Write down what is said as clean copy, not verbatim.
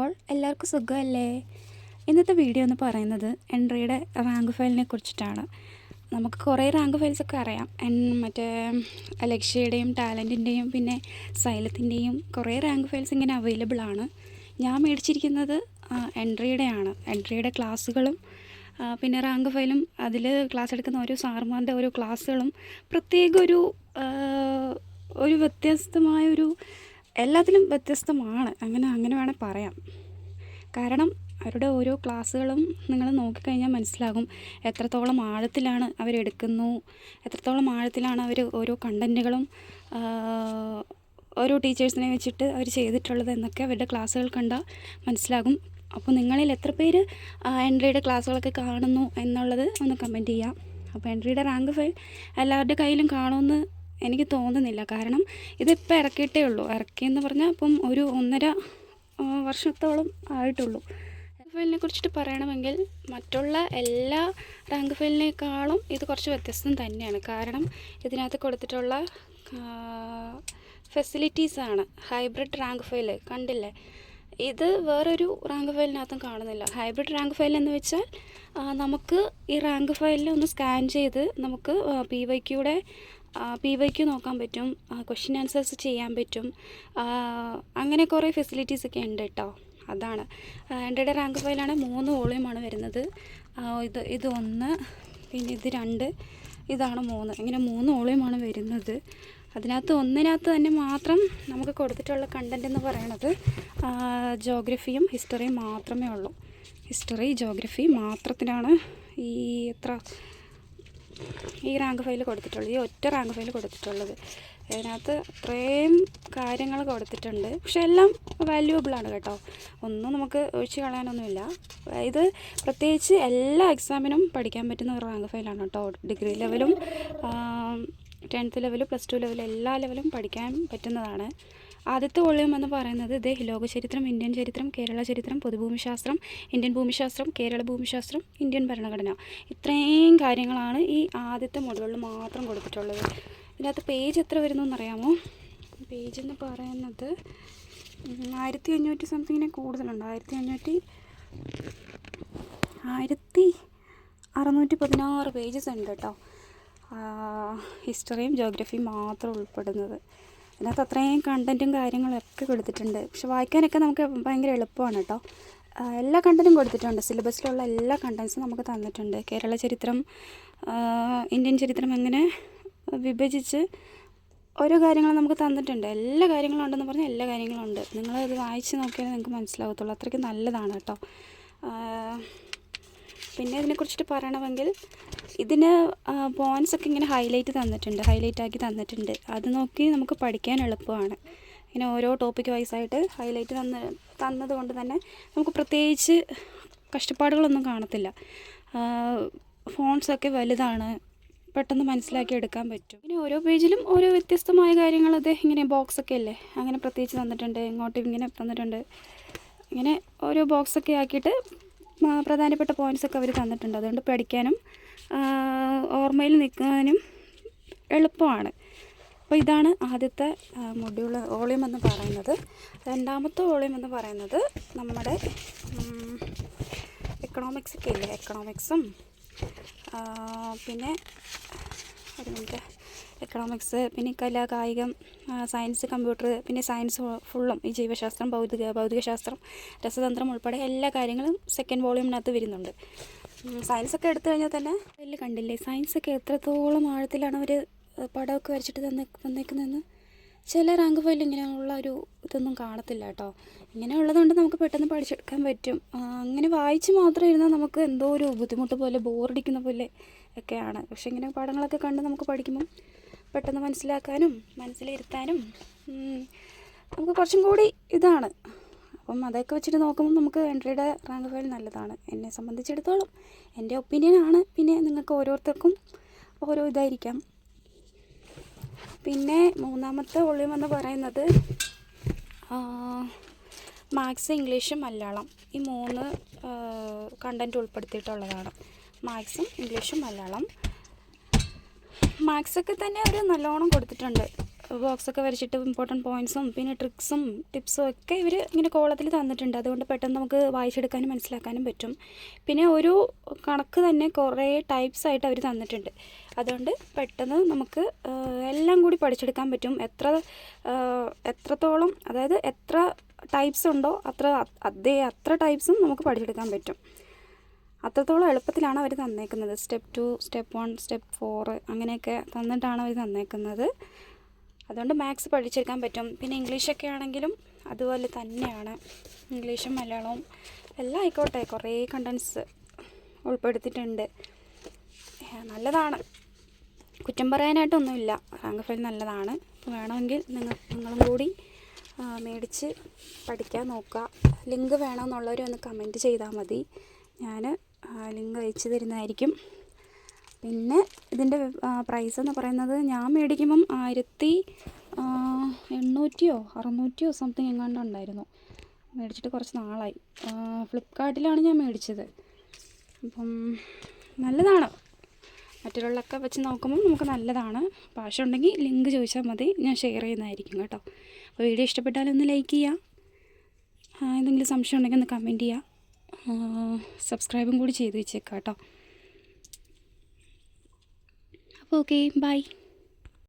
All, എല്ലാവർക്കും സുഖമല്ലേ? ഇന്നത്തെ വീഡിയോ എന്ന് പറയുന്നത് എൻട്രിയുടെ റാങ്ക് ഫയലിനെ കുറിച്ചിട്ടാണ്. നമുക്ക് കുറേ റാങ്ക് ഫയൽസൊക്കെ അറിയാം. മറ്റേ ലക്ഷ്യയുടെയും ടാലൻറ്റിൻ്റെയും പിന്നെ സൈലത്തിൻ്റെയും കുറേ റാങ്ക് ഫയൽസ് ഇങ്ങനെ അവൈലബിൾ ആണ്. ഞാൻ മേടിച്ചിരിക്കുന്നത് എൻട്രിയുടെയാണ്. എൻട്രിയുടെ ക്ലാസ്സുകളും പിന്നെ റാങ്ക് ഫയലും അതിൽ ക്ലാസ് എടുക്കുന്ന ഓരോ സാറുമാരുടെ ഓരോ ക്ലാസ്സുകളും പ്രത്യേക ഒരു വ്യത്യസ്തമായൊരു എല്ലാത്തിലും വ്യത്യസ്തമാണ്. അങ്ങനെ വേണേൽ പറയാം. കാരണം അവരുടെ ഓരോ ക്ലാസ്സുകളും നിങ്ങൾ നോക്കിക്കഴിഞ്ഞാൽ മനസ്സിലാകും എത്രത്തോളം ആഴത്തിലാണ് അവരെടുക്കുന്നു, എത്രത്തോളം ആഴത്തിലാണ് അവർ ഓരോ കണ്ടൻറ്റുകളും ഓരോ ടീച്ചേഴ്സിനെ വെച്ചിട്ട് അവർ ചെയ്തിട്ടുള്ളത് എന്നൊക്കെ അവരുടെ ക്ലാസ്സുകൾ കണ്ടാൽ മനസ്സിലാകും. അപ്പോൾ നിങ്ങളിൽ എത്ര പേര് എൻട്രിയുടെ ക്ലാസ്സുകളൊക്കെ കാണുന്നു എന്നുള്ളത് ഒന്ന് കമൻറ്റ് ചെയ്യാം. അപ്പോൾ എൻട്രിയുടെ റാങ്ക് ഫയൽ എല്ലാവരുടെ കയ്യിലും കാണുമെന്ന് എനിക്ക് തോന്നുന്നില്ല. കാരണം ഇതിപ്പോൾ ഇറക്കിയിട്ടേ ഉള്ളൂ. ഇറക്കിയെന്ന് പറഞ്ഞാൽ ഇപ്പം ഒരു 1.5 വർഷത്തോളം ആയിട്ടുള്ളൂ. റാങ്ക് ഫയലിനെ കുറിച്ചിട്ട് പറയണമെങ്കിൽ മറ്റുള്ള എല്ലാ റാങ്ക് ഫയലിനേക്കാളും ഇത് കുറച്ച് വ്യത്യസ്തം തന്നെയാണ്. കാരണം ഇതിനകത്ത് കൊടുത്തിട്ടുള്ള ഫെസിലിറ്റീസാണ്. ഹൈബ്രിഡ് റാങ്ക് ഫയൽ കണ്ടില്ലേ? ഇത് വേറൊരു റാങ്ക് ഫയലിനകത്തും കാണുന്നില്ല. ഹൈബ്രിഡ് റാങ്ക് ഫയൽ എന്ന് വെച്ചാൽ നമുക്ക് ഈ റാങ്ക് ഫയലിൽ ഒന്ന് സ്കാൻ ചെയ്ത് നമുക്ക് പി വൈ ക്യു നോക്കാൻ പറ്റും, ക്വസ്റ്റ്യൻ ആൻസേഴ്സ് ചെയ്യാൻ പറ്റും. അങ്ങനെ കുറേ ഫെസിലിറ്റീസൊക്കെ ഉണ്ട് കേട്ടോ. അതാണ് എൻട്രിയുടെ റാങ്ക് ഫയലാണ്. 3 വോളിയമാണ് വരുന്നത്. ഇത് 1, പിന്നെ ഇത് 2, ഇതാണ് 3. ഇങ്ങനെ 3 വോളിയമാണ് വരുന്നത്. അതിനകത്ത് ഒന്നിനകത്ത് തന്നെ മാത്രം നമുക്ക് കൊടുത്തിട്ടുള്ള കണ്ടൻറ്റ് എന്ന് പറയുന്നത് ജോഗ്രഫിയും ഹിസ്റ്ററിയും മാത്രമേ ഉള്ളൂ. ഹിസ്റ്ററി ജോഗ്രഫി മാത്രത്തിനാണ് ഈ റാങ്ക് ഫയൽ കൊടുത്തിട്ടുള്ളത്, ഈ ഒറ്റ റാങ്ക് ഫയൽ കൊടുത്തിട്ടുള്ളത്. അതിനകത്ത് അത്രയും കാര്യങ്ങൾ കൊടുത്തിട്ടുണ്ട്. പക്ഷെ എല്ലാം വാല്യുവബിളാണ് കേട്ടോ. ഒന്നും നമുക്ക് ഒഴിച്ച് കളയാനൊന്നുമില്ല. ഇത് പ്രത്യേകിച്ച് എല്ലാ എക്സാമിനും പഠിക്കാൻ പറ്റുന്ന ഒരു റാങ്ക് ഫയലാണ് കേട്ടോ. ഡിഗ്രി ലെവലും 10th ലെവൽ, +2 ലെവൽ, എല്ലാ ലെവലും പഠിക്കാൻ പറ്റുന്നതാണ്. ആദ്യത്തെ വോളിയം എന്ന് പറയുന്നത് ലോകചരിത്രം, ഇന്ത്യൻ ചരിത്രം, കേരള ചരിത്രം, പൊതുഭൂമിശാസ്ത്രം, ഇന്ത്യൻ ഭൂമിശാസ്ത്രം, കേരള ഭൂമിശാസ്ത്രം, ഇന്ത്യൻ ഭരണഘടന. ഇത്രയും കാര്യങ്ങളാണ് ഈ ആദ്യത്തെ മോഡുകളിൽ മാത്രം കൊടുത്തിട്ടുള്ളത്. ഇതിനകത്ത് പേജ് എത്ര വരുന്നു എന്നറിയാമോ? പേജ് എന്ന് പറയുന്നത് 1500 സംതിങ്ങിനെ കൂടുതലുണ്ട്. 1616 പേജസ് ഉണ്ട് കേട്ടോ. ഹിസ്റ്ററിയും ജോഗ്രഫിയും മാത്രം ഉൾപ്പെടുന്നത്. അതിനകത്ത് അത്രയും കണ്ടൻറ്റും കാര്യങ്ങളൊക്കെ കൊടുത്തിട്ടുണ്ട്. പക്ഷെ വായിക്കാനൊക്കെ നമുക്ക് ഭയങ്കര എളുപ്പമാണ് കേട്ടോ. എല്ലാ കണ്ടൻറ്റും കൊടുത്തിട്ടുണ്ട്. സിലബസിലുള്ള എല്ലാ കണ്ടൻസും നമുക്ക് തന്നിട്ടുണ്ട്. കേരള ചരിത്രം, ഇന്ത്യൻ ചരിത്രം എങ്ങനെ വിഭജിച്ച് ഓരോ കാര്യങ്ങളും നമുക്ക് തന്നിട്ടുണ്ട്. എല്ലാ കാര്യങ്ങളും ഉണ്ടെന്ന് പറഞ്ഞാൽ എല്ലാ കാര്യങ്ങളും ഉണ്ട്. നിങ്ങളത് വായിച്ച് നോക്കിയാൽ നിങ്ങൾക്ക് മനസ്സിലാകത്തുള്ളൂ. അത്രയ്ക്ക് നല്ലതാണ് കേട്ടോ. പിന്നെ ഇതിനെക്കുറിച്ചിട്ട് പറയണമെങ്കിൽ ഇതിന് പോയിൻറ്റ്സൊക്കെ ഇങ്ങനെ ഹൈലൈറ്റ് ആക്കി തന്നിട്ടുണ്ട്. അത് നോക്കി നമുക്ക് പഠിക്കാൻ എളുപ്പമാണ്. ഇങ്ങനെ ഓരോ ടോപ്പിക് വൈസായിട്ട് ഹൈലൈറ്റ് തന്നതുകൊണ്ട് തന്നെ നമുക്ക് പ്രത്യേകിച്ച് കഷ്ടപ്പാടുകളൊന്നും കാണത്തില്ല. ഫോൺസൊക്കെ വലുതാണ്, പെട്ടെന്ന് മനസ്സിലാക്കി എടുക്കാൻ പറ്റും. പിന്നെ ഓരോ പേജിലും ഓരോ വ്യത്യസ്തമായ കാര്യങ്ങൾ ഇങ്ങനെ ബോക്സൊക്കെ അല്ലേ, അങ്ങനെ പ്രത്യേകിച്ച് തന്നിട്ടുണ്ട്. ഇങ്ങോട്ട് ഇങ്ങനെ തന്നിട്ടുണ്ട്. ഇങ്ങനെ ഓരോ ബോക്സൊക്കെ ആക്കിയിട്ട് പ്രധാനപ്പെട്ട പോയിൻറ്റ്സൊക്കെ അവർ തന്നിട്ടുണ്ട്. അതുകൊണ്ട് പഠിക്കാനും ഓർമ്മയിൽ നിൽക്കാനും എളുപ്പമാണ്. അപ്പോൾ ഇതാണ് ആദ്യത്തെ വോളിയം എന്ന് പറയുന്നത്. രണ്ടാമത്തെ വോളിയം എന്ന് പറയുന്നത് നമ്മുടെ എക്കണോമിക്സൊക്കെ ഇല്ലേ, എക്കണോമിക്സും പിന്നെ എക്കണോമിക്സ്, പിന്നെ കല, കായികം, സയൻസ്, കമ്പ്യൂട്ടർ, പിന്നെ സയൻസ് ഫുള്ളും ഈ ജീവശാസ്ത്രം, ഭൗതികശാസ്ത്രം, രസതന്ത്രം ഉൾപ്പെടെ എല്ലാ കാര്യങ്ങളും സെക്കൻഡ് വോളിയമിനകത്ത് വരുന്നുണ്ട്. സയൻസൊക്കെ എടുത്തു കഴിഞ്ഞാൽ തന്നെ വലിയ കണ്ടില്ലേ, സയൻസൊക്കെ എത്രത്തോളം ആഴത്തിലാണ് അവർ പടമൊക്കെ വരച്ചിട്ട് തന്നേക്കുന്നതെന്ന്. ചില റാങ്ക് ഫയലിൽ ഇങ്ങനെയുള്ള ഇതൊന്നും കാണത്തില്ല കേട്ടോ. ഇങ്ങനെയുള്ളതുകൊണ്ട് നമുക്ക് പെട്ടെന്ന് പഠിച്ചെടുക്കാൻ പറ്റും. അങ്ങനെ വായിച്ച് മാത്രം ഇരുന്നാൽ നമുക്ക് എന്തോ ഒരു ബുദ്ധിമുട്ട് പോലെ, ബോറടിക്കുന്ന പോലെ ഒക്കെയാണ്. പക്ഷെ ഇങ്ങനെ പടങ്ങളൊക്കെ കണ്ട് നമുക്ക് പഠിക്കുമ്പം പെട്ടെന്ന് മനസ്സിലാക്കാനും മനസ്സിലിരുത്താനും നമുക്ക് കുറച്ചും കൂടി ഇതാണ്. അപ്പം അതൊക്കെ വെച്ചിട്ട് നോക്കുമ്പോൾ നമുക്ക് എൻട്രിയുടെ റാങ്ക് ഫയൽ നല്ലതാണ്. എന്നെ സംബന്ധിച്ചിടത്തോളം എൻ്റെ ഒപ്പീനിയനാണ്. പിന്നെ നിങ്ങൾക്ക് ഓരോരുത്തർക്കും ഓരോ ഇതായിരിക്കാം. പിന്നെ മൂന്നാമത്തെ വോളിയം എന്ന് പറയുന്നത് മാത്സ്, ഇംഗ്ലീഷ്, മലയാളം, ഈ 3 കണ്ടൻറ്റ് ഉൾപ്പെടുത്തിയിട്ടുള്ളതാണ്. മാത്സും ഇംഗ്ലീഷും മലയാളം. മാത്സൊക്കെ തന്നെ ഒരു നല്ലോണം കൊടുത്തിട്ടുണ്ട്. ബോക്സൊക്കെ വരച്ചിട്ട് ഇമ്പോർട്ടൻറ്റ് പോയിൻറ്സും പിന്നെ ട്രിക്സും ടിപ്സും ഒക്കെ ഇവർ ഇങ്ങനെ കോളത്തിൽ തന്നിട്ടുണ്ട്. അതുകൊണ്ട് പെട്ടെന്ന് നമുക്ക് വായിച്ചെടുക്കാനും മനസ്സിലാക്കാനും പറ്റും. പിന്നെ ഒരു കണക്ക് തന്നെ കുറേ ടൈപ്സ് ആയിട്ട് അവർ തന്നിട്ടുണ്ട്. അതുകൊണ്ട് പെട്ടെന്ന് നമുക്ക് എല്ലാം കൂടി പഠിച്ചെടുക്കാൻ പറ്റും. എത്രത്തോളം, അതായത് എത്ര ടൈപ്സ് ഉണ്ടോ അത്ര ടൈപ്സും നമുക്ക് പഠിച്ചെടുക്കാൻ പറ്റും. അത്രത്തോളം എളുപ്പത്തിലാണ് അവർ തന്നേക്കുന്നത്. സ്റ്റെപ്പ് 2, സ്റ്റെപ്പ് 1, സ്റ്റെപ്പ് 4 അങ്ങനെയൊക്കെ തന്നിട്ടാണ് അവർ തന്നേക്കുന്നത്. അതുകൊണ്ട് മാത്സ് പഠിച്ചെടുക്കാൻ പറ്റും. പിന്നെ ഇംഗ്ലീഷൊക്കെ ആണെങ്കിലും അതുപോലെ തന്നെയാണ്. ഇംഗ്ലീഷും മലയാളവും എല്ലാം ആയിക്കോട്ടെ, കുറേ കണ്ടൻസ് ഉൾപ്പെടുത്തിയിട്ടുണ്ട്. നല്ലതാണ്, കുറ്റം പറയാനായിട്ടൊന്നുമില്ല. റാങ്ക് ഫയൽ നല്ലതാണ്. വേണമെങ്കിൽ നിങ്ങളും കൂടി മേടിച്ച് പഠിക്കാൻ നോക്കുക. ലിങ്ക് വേണമെന്നുള്ളവർ ഒന്ന് കമൻറ്റ് ചെയ്താൽ മതി, ഞാൻ ലിങ്ക് അയച്ചു തരുന്നതായിരിക്കും. പിന്നെ ഇതിൻ്റെ പ്രൈസ് എന്ന് പറയുന്നത് ഞാൻ മേടിക്കുമ്പം 1800 600 സംതിങ് എങ്ങാണ്ട് ഉണ്ടായിരുന്നു. മേടിച്ചിട്ട് കുറച്ച് നാളായി. ഫ്ലിപ്കാർട്ടിലാണ് ഞാൻ മേടിച്ചത്. അപ്പം നല്ലതാണ്, മറ്റുള്ളതൊക്കെ വെച്ച് നോക്കുമ്പോൾ നമുക്ക് നല്ലതാണ്. അപ്പോൾ ആവശ്യമുണ്ടെങ്കിൽ ലിങ്ക് ചോദിച്ചാൽ മതി, ഞാൻ ഷെയർ ചെയ്യുന്നതായിരിക്കും കേട്ടോ. അപ്പോൾ വീഡിയോ ഇഷ്ടപ്പെട്ടാലൊന്ന് ലൈക്ക് ചെയ്യുക, എന്തെങ്കിലും സംശയം ഉണ്ടെങ്കിൽ ഒന്ന് കമൻറ്റ് ചെയ്യുക, സബ്സ്ക്രൈബും കൂടി ചെയ്ത് വെച്ചേക്കാം കേട്ടോ. അപ്പോൾ ഓക്കെ, ബൈ.